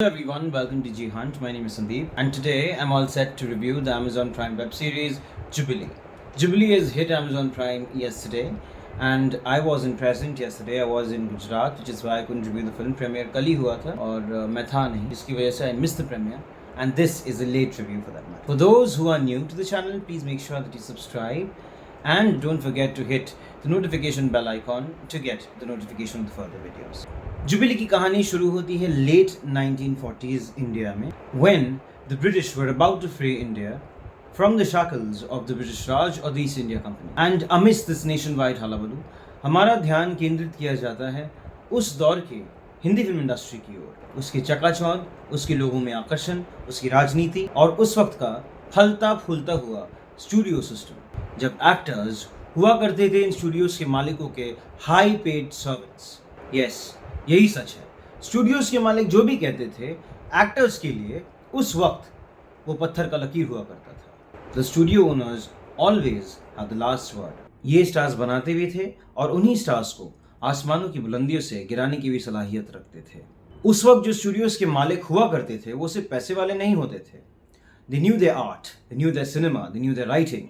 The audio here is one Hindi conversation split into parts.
Hello everyone, welcome to G Hunt. My name is Sandeep, and today I'm all set to review the Amazon Prime web series Jubilee. Jubilee has hit Amazon Prime yesterday, and I wasn't present yesterday. I was in Gujarat, which is why I couldn't review the film. Premiere कल ही हुआ था और मैं था नहीं, जिसकी वजह से I missed the premiere. And this is a late review for that matter. For those who are new to the channel, please make sure that you subscribe, and don't forget to hit the notification bell icon to get the notification of the further videos. Jubilee की कहानी शुरू होती है लेट 1940s इंडिया में, when the British were about to free India from the shackles of the British Raj or the East India Company. And amidst this nationwide hullabaloo, हमारा ध्यान केंद्रित किया जाता है उस दौर के हिंदी फिल्म इंडस्ट्री की ओर, उसके चकाचौंध, उसके लोगों में आकर्षण, उसकी राजनीति और उस वक्त का फलता फूलता हुआ स्टूडियो सिस्टम, जब एक्टर्स हुआ करते थे इन स्टूडियोज के मालिकों के हाई पेड सर्वेंट्स. यस, यही सच है. स्टूडियोज के मालिक जो भी कहते थे, एक्टर्स के लिए उस वक्त वो पत्थर का लकीर हुआ करता था. The studio owners always have the last word. ये स्टार्स बनाते भी थे और उन्हीं स्टार्स को आसमानों की बुलंदियों से गिराने की भी सलाहियत रखते थे. उस वक्त जो स्टूडियोज के मालिक हुआ करते थे वो सिर्फ पैसे वाले नहीं होते थे. They knew their art, they knew their cinema, they knew their writing,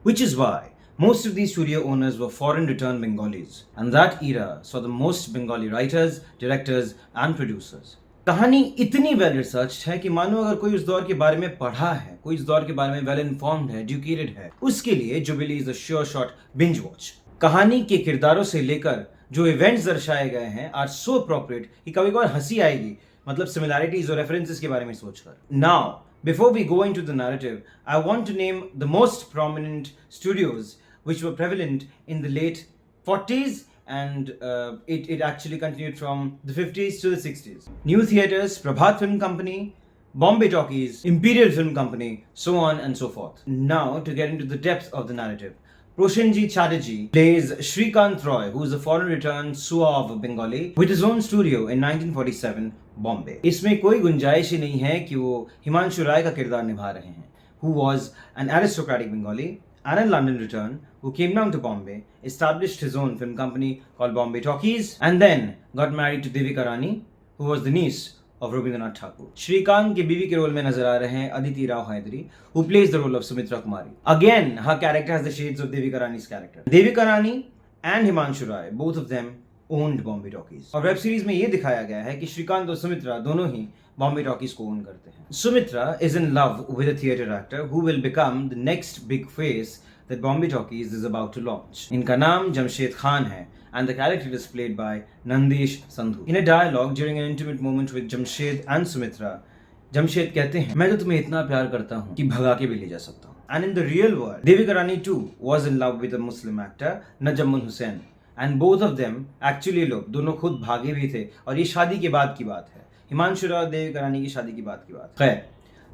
which is why most of these studio owners were foreign returned Bengalis, and that era saw the most Bengali writers, directors and producers. कहानी इतनी वेल रिसर्च्ड है कि मानो अगर कोई उस दौर के बारे में पढ़ा है, कोई उस दौर के बारे में वेल इन्फॉर्म्ड है, एजुकेटेड है, उसके लिए jubilee is a sure shot binge watch. कहानी के किरदारों से लेकर जो इवेंट्स दर्शाए गए हैं आर सो अप्रोप्रिएट कि कभी कभार हंसी आएगी, मतलब सिमिलैरिटीज और रेफरेंसेस के बारे में सोचकर. Now before we go into the narrative, I want to name the most prominent studios which were prevalent in the late 40s, and it actually continued from the 50s to the 60s. New Theatres, Prabhat Film Company, Bombay Talkies, Imperial Film Company, so on and so forth. Now to get into the depth of the narrative. Proshenji Chatterjee plays Shrikant Roy, who is a foreign returned suave Bengali with his own studio in 1947 Bombay. इसमें कोई गुंजाइश ही नहीं है कि वो हिमांशु राय का किरदार निभा रहे हैं, who was an aristocratic Bengali and a London return who came down to Bombay, established his own film company called Bombay Talkies, and then got married to Devika Rani, who was the niece of Rabindranath Tagore. Shrikant के बीवी के रोल में नजर आ रहे हैं Aditi Rao Hydari, who plays the role of Sumitra Kumari. Again, her character has the shades of Devika Rani's character. Devika Rani and Himanshu Rai, both of them owned Bombay Talkies. और वेब सीरीज में ये दिखाया गया है कि श्रीकांत और सुमित्रा दोनों ही Bombay Talkies को ओन करते हैं. Sumitra is in love with a theatre actor who will become the next big face that Bombay Talkies is about to launch. इनका नाम जमशेद खान है, and the character is played by Nandish Sandhu. In a dialogue during an intimate moment with Jamshed and Sumitra, Jamshed कहते हैं, मैं तो तुम्हें इतना प्यार करता हूँ कि भगा के भी ले जा सकता हूँ. And in the real world, Devika Rani too was in love with a Muslim actor, Najamun Hussain, and both of them actually eloped. दोनों खुद भागे भी थे, और ये शादी के बाद की बात है. हिमांशु राव देविका रानी की शादी की बात की बात. खैर,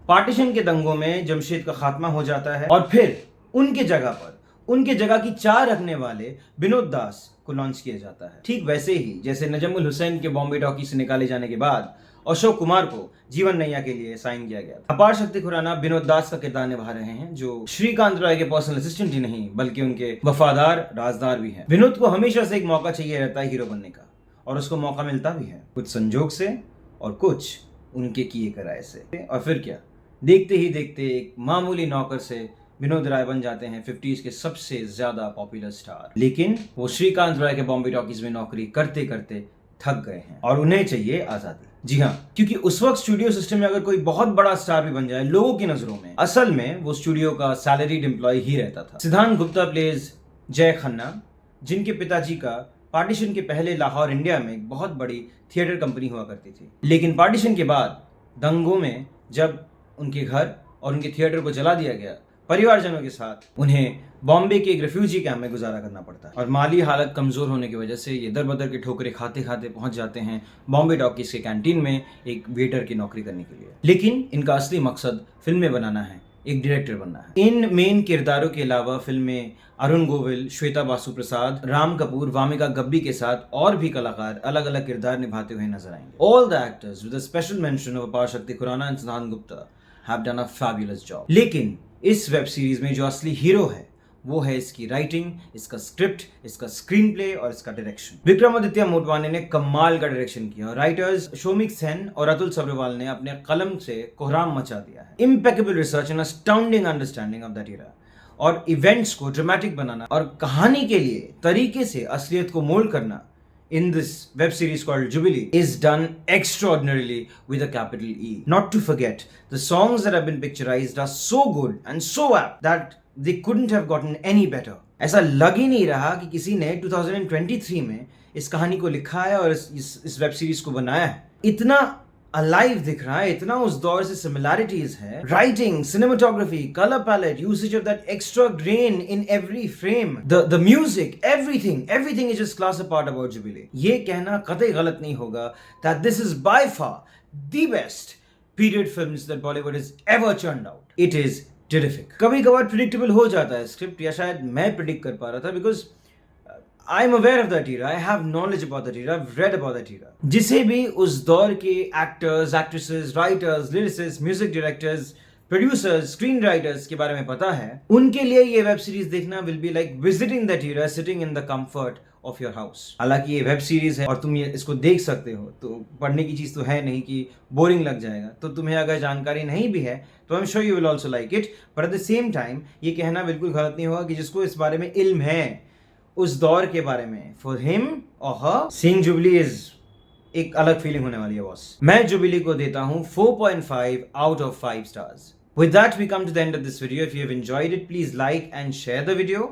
पार्टीशन के दंगों में जमशेद का खात्मा हो जाता है और फिर उनके जगह की चाय रखने वाले विनोद दास को लॉन्च किया जाता है. ठीक वैसे ही जैसे नजमुल हुसैन के बॉम्बे टॉकी से निकाले जाने के बाद अशोक कुमार को जीवन नैया के लिए साइन किया गया था. अपार शक्ति खुराना विनोद दास का किरदार निभा रहे हैं, जो श्रीकांत रॉय के पर्सनल असिस्टेंट ही नहीं बल्कि उनके वफादार राजदार भी हैं. विनोद को हमेशा से एक मौका चाहिए रहता है हीरो बनने का, और उसको मौका मिलता भी है, कुछ संजोग से और कुछ उनके किए कराए से. और फिर क्या, देखते ही देखते एक मामूली नौकर से विनोद राय बन जाते हैं 50s के सबसे ज्यादा पॉपुलर स्टार. लेकिन वो श्रीकांत रॉय के बॉम्बे टॉकीज में नौकरी करते करते थक गए हैं और उन्हें चाहिए आजादी. जी हाँ, क्योंकि उस वक्त स्टूडियो सिस्टम में अगर कोई बहुत बड़ा स्टार भी बन जाए लोगों की नजरों में, असल में वो स्टूडियो का सैलरीड एम्प्लॉय ही रहता था. सिद्धांत गुप्ता प्लेज जय खन्ना, जिनके पिताजी का पार्टीशन के पहले लाहौर इंडिया में एक बहुत बड़ी थिएटर कंपनी हुआ करती थी. लेकिन पार्टीशन के बाद दंगों में जब उनके घर और उनके थिएटर को जला दिया गया, परिवारजनों के साथ उन्हें बॉम्बे के एक रेफ्यूजी कैंप में गुजारा करना पड़ता है, और माली हालत कमजोर होने की वजह से ये दर बदर के ठोकरे खाते खाते पहुंच जाते हैं बॉम्बे टॉकीज के कैंटीन में एक वेटर की नौकरी करने के लिए. लेकिन इनका असली मकसद फिल्में बनाना है, एक डायरेक्टर बनना है. इन मेन किरदारों के अलावा फिल्म में अरुण गोविल, श्वेता बासु प्रसाद, राम कपूर, वामिका गब्बी के साथ और भी कलाकार अलग अलग किरदार निभाते हुए नजर आएंगे. All the actors with a special mention of अपार शक्ति खुराना एंड सिद्धांत Gupta have done a fabulous job. लेकिन इस वेब सीरीज में जो असली हीरो है वो है इसकी राइटिंग, इसका स्क्रिप्ट, इसका स्क्रीन प्ले और इसका डायरेक्शन। विक्रमादित्य मोटवाने ने कमाल का डायरेक्शन किया और राइटर्स शोमिक सेन और अतुल सब्रवाल ने अपने कलम से कोहराम मचा दिया है। Impeccable research and astounding understanding of that era और इवेंट्स को ड्रामेटिक बनाना और कहानी के लिए तरीके से असलियत को मोल्ड करना in this web series called Jubilee is done extraordinarily with a capital E. Not to forget, the songs that have been picturized are so good and so apt that they couldn't have gotten any better. ऐसा लग ही नहीं रहा कि किसी ने 2023 में इस कहानी को लिखा है और इस वेब सीरीज को बनाया है। इतना अलाइव दिख रहा है, इतना उस दौर से सिमिलैरिटीज है। Writing, cinematography, colour palette, usage of that extra grain in every frame, the music, everything is just class apart about Jubilee. ये कहना कतई गलत नहीं होगा that this is by far the best period films that Bollywood is ever churned out. It is terrific. कभी कभार प्रिडिक्टेबल हो जाता है स्क्रिप्ट, या शायद मैं प्रिडिक्ट कर पा रहा था because I'm aware of that era. I have knowledge about that era. I've read about that era. जिसे भी उस दौर के actors, actresses, writers, lyricist, music directors, producers, screen writers के बारे में पता है, उनके लिए ये वेब सीरीज देखना will be like visiting that era, sitting in the comfort of your house. हालांकि ये वेब सीरीज है और तुम ये इसको देख सकते हो, तो पढ़ने की चीज तो है नहीं कि बोरिंग लग जाएगा। तो तुम्हें अगर जानकारी नहीं भी है तो I am sure you will also like it. But at the same time ये कहना बिल्कुल गलत नहीं होगा कि जिसको इस बारे में इल्म है उस दौर के बारे में, फॉर हिम और हर, सीइंग जुबिली इज एक अलग फीलिंग होने वाली है बॉस। मैं जुबिली को देता हूं 4.5 out of 5 stars. With that, we come to the end of this video. If you have enjoyed it, please like and share the video.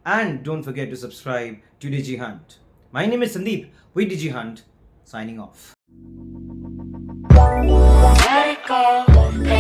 And don't forget to subscribe to Digi Hunt. My name is Sandeep with Digi Hunt, signing off. Let it go.